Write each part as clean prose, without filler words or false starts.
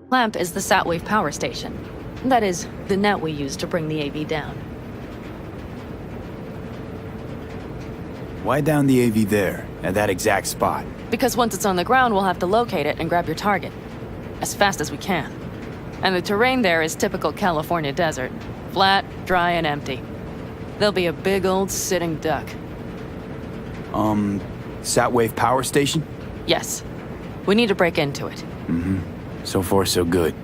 LAMP is the Satwave power station. That is, the net we use to bring the AV down. Why down the AV there, at that exact spot? Because once it's on the ground, we'll have to locate it and grab your target. As fast as we can. And the terrain there is typical California desert. Flat, dry, and empty. There'll be a big old sitting duck. Satwave power station? Yes. We need to break into it. So far, so good.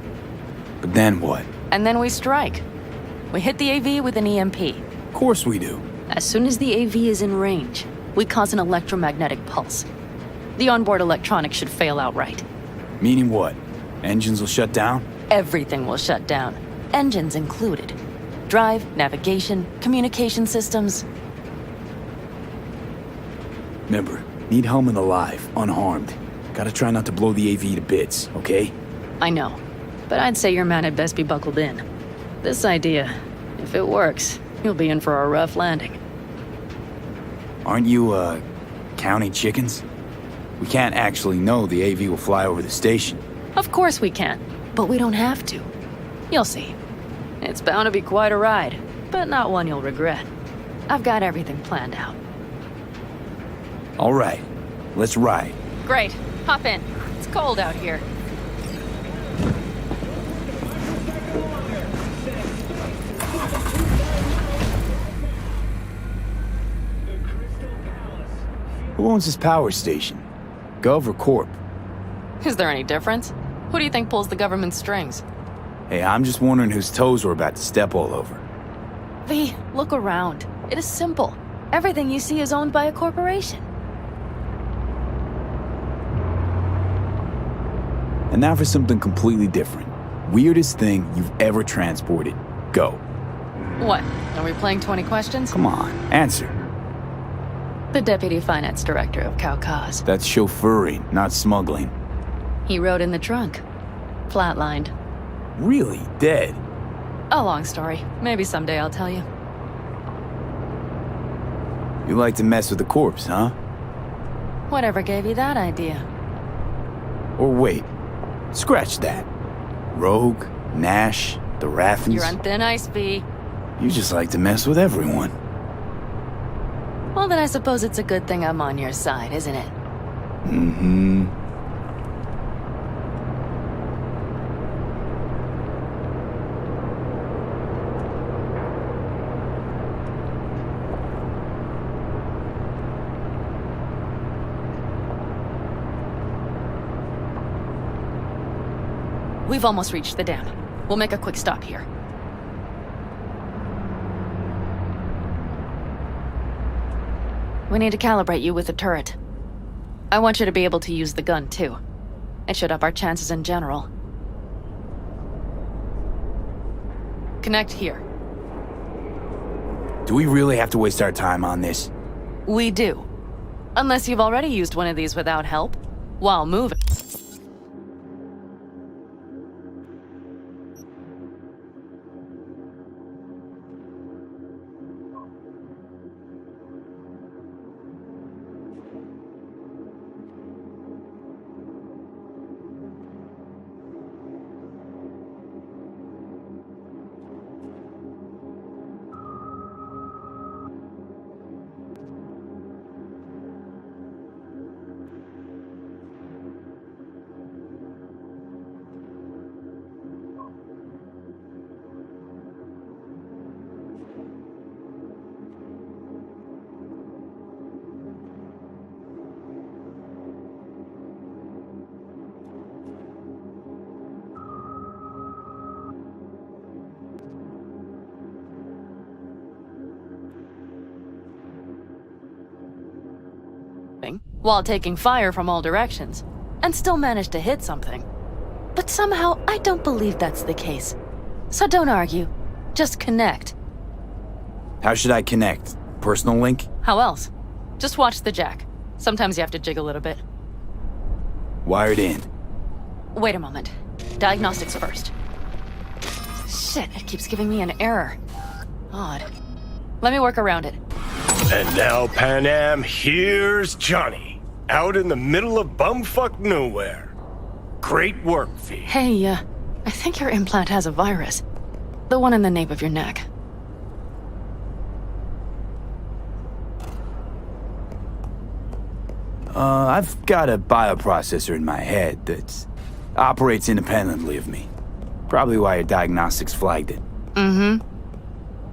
But then what? And then we strike. We hit the AV with an EMP. Of course we do. As soon as the AV is in range, we cause an electromagnetic pulse. The onboard electronics should fail outright. Meaning what? Engines will shut down? Everything will shut down, engines included. Drive, navigation, communication systems. Remember, need Hellman alive, unharmed. Gotta try not to blow the AV to bits, okay? I know, but I'd say your man had best be buckled in. This idea, if it works, you'll be in for a rough landing. Aren't you, counting chickens? We can't actually know the AV will fly over the station. Of course we can, but we don't have to. You'll see. It's bound to be quite a ride, but not one you'll regret. I've got everything planned out. All right, let's ride. Great. Hop in. It's cold out here. Who owns this power station? Gov or Corp? Is there any difference? Who do you think pulls the government's strings? Hey, I'm just wondering whose toes we're about to step all over. V, look around. It is simple. Everything you see is owned by a corporation. And now for something completely different. Weirdest thing you've ever transported. Go. What? Are we playing 20 questions? Come on, answer. The Deputy Finance Director of Caucase. That's chauffeuring, not smuggling. He rode in the trunk. Flatlined. Really? Dead? A long story. Maybe someday I'll tell you. You like to mess with the corpse, huh? Whatever gave you that idea? Or wait, scratch that. Rogue, Nash, the Rathens. You're on thin ice, V. You just like to mess with everyone. Well, then I suppose it's a good thing I'm on your side, isn't it? Mm-hmm. We've almost reached the dam. We'll make a quick stop here. We need to calibrate you with the turret. I want you to be able to use the gun, too. It should up our chances in general. Connect here. Do we really have to waste our time on this? We do. Unless you've already used one of these without help, while moving. While taking fire from all directions, and still managed to hit something. But somehow, I don't believe that's the case. So don't argue. Just connect. How should I connect? Personal link? How else? Just watch the jack. Sometimes you have to jig a little bit. Wired in. Wait a moment. Diagnostics first. Shit, it keeps giving me an error. Odd. Let me work around it. And now, Pan Am, here's Johnny. Out in the middle of bumfuck nowhere. Great work, V. Hey, I think your implant has a virus. The one in the nape of your neck. I've got a bioprocessor in my head that operates independently of me. Probably why your diagnostics flagged it. Mm-hmm.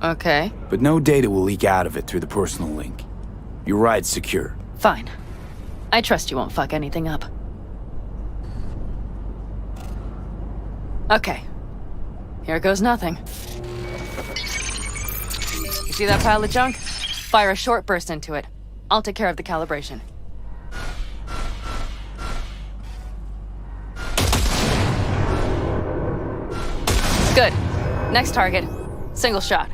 Okay. But no data will leak out of it through the personal link. Your ride's secure. Fine. I trust you won't fuck anything up. Okay. Here goes nothing. You see that pile of junk? Fire a short burst into it. I'll take care of the calibration. Good. Next target. Single shot.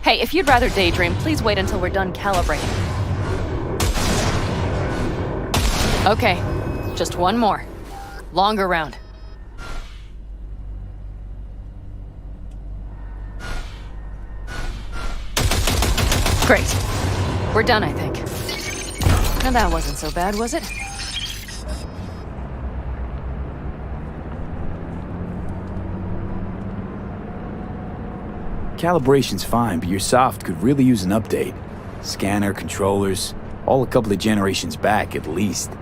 Hey, if you'd rather daydream, please wait until we're done calibrating. Okay, just one more. Longer round. Great. We're done, I think. Now that wasn't so bad, was it? Calibration's fine, but your soft could really use an update. Scanner, controllers, all a couple of generations back at least.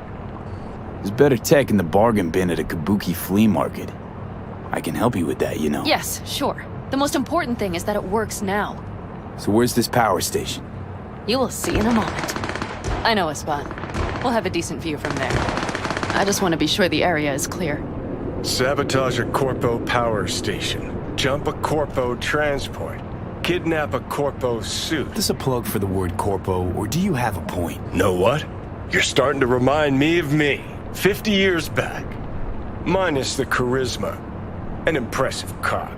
There's better tech in the bargain bin at a kabuki flea market. I can help you with that, you know. Yes, sure. The most important thing is that it works now. So where's this power station? You will see in a moment. I know a spot. We'll have a decent view from there. I just want to be sure the area is clear. Sabotage a Corpo power station. Jump a Corpo transport. Kidnap a Corpo suit. Is this a plug for the word corpo, or do you have a point? Know what? You're starting to remind me of me, 50 years back. Minus the charisma. An impressive cock.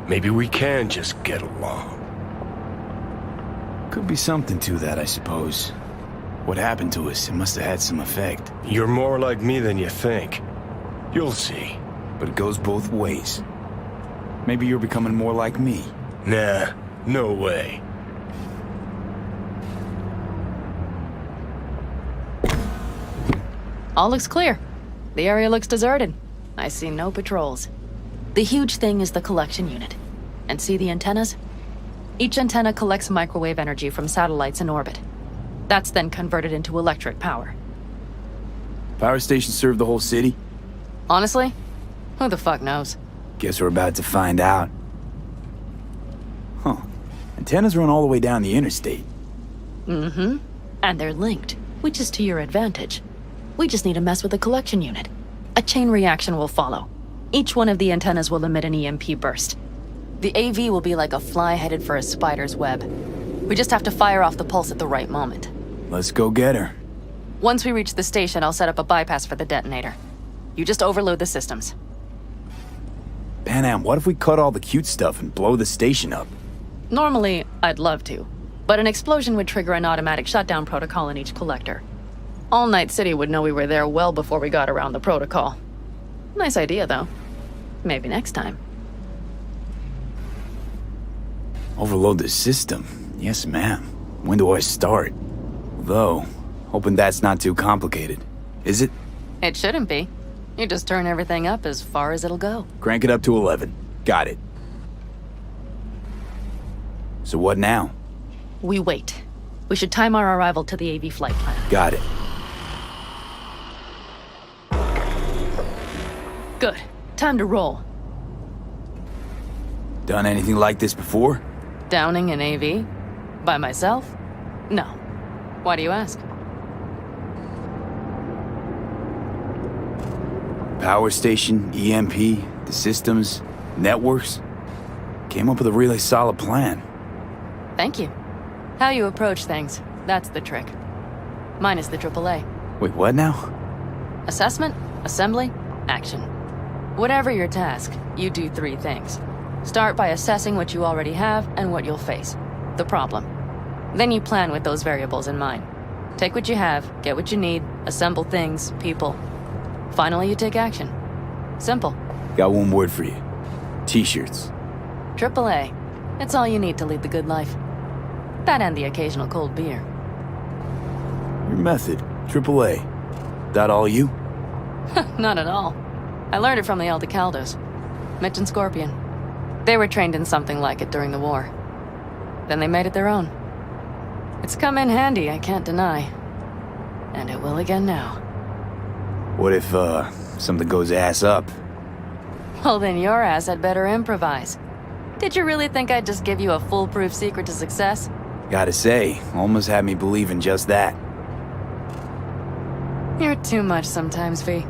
Maybe we can just get along. Could be something to that, I suppose. What happened to us, it must have had some effect. You're more like me than you think. You'll see. But it goes both ways. Maybe you're becoming more like me. Nah, no way. All looks clear. The area looks deserted. I see no patrols. The huge thing is the collection unit. And see the antennas? Each antenna collects microwave energy from satellites in orbit. That's then converted into electric power. Power stations serve the whole city? Honestly, who the fuck knows? Guess we're about to find out. Huh. Antennas run all the way down the interstate. Mm-hmm. And they're linked, which is to your advantage. We just need to mess with the collection unit. A chain reaction will follow. Each one of the antennas will emit an EMP burst. The AV will be like a fly headed for a spider's web. We just have to fire off the pulse at the right moment. Let's go get her. Once we reach the station, I'll set up a bypass for the detonator. You just overload the systems. Panam, what if we cut all the cute stuff and blow the station up? Normally, I'd love to, but an explosion would trigger an automatic shutdown protocol in each collector. All Night City would know we were there well before we got around the protocol. Nice idea, though. Maybe next time. Overload the system? Yes, ma'am. When do I start? Though, hoping that's not too complicated. Is it? It shouldn't be. You just turn everything up as far as it'll go. Crank it up to 11. Got it. So what now? We wait. We should time our arrival to the AV flight plan. Got it. Good. Time to roll. Done anything like this before? Downing an AV? By myself? No. Why do you ask? Power station, EMP, the systems, networks. Came up with a really solid plan. Thank you. How you approach things, that's the trick. Mine is the AAA. Wait, what now? Assessment, assembly, action. Whatever your task, you do 3 things. Start by assessing what you already have and what you'll face. The problem. Then you plan with those variables in mind. Take what you have, get what you need, assemble things, people. Finally, you take action. Simple. Got one word for you. T-shirts. AAA. It's all you need to lead the good life. That and the occasional cold beer. Your method. AAA. That all you? Not at all. I learned it from the Aldecaldos. Mitch and Scorpion. They were trained in something like it during the war. Then they made it their own. It's come in handy, I can't deny. And it will again now. What if, something goes ass up? Well, then your ass had better improvise. Did you really think I'd just give you a foolproof secret to success? Gotta say, almost had me believe in just that. You're too much sometimes, V.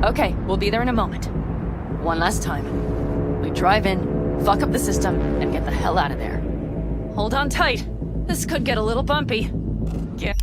Okay, we'll be there in a moment. One last time. We drive in, fuck up the system, and get the hell out of there. Hold on tight. This could get a little bumpy. Get...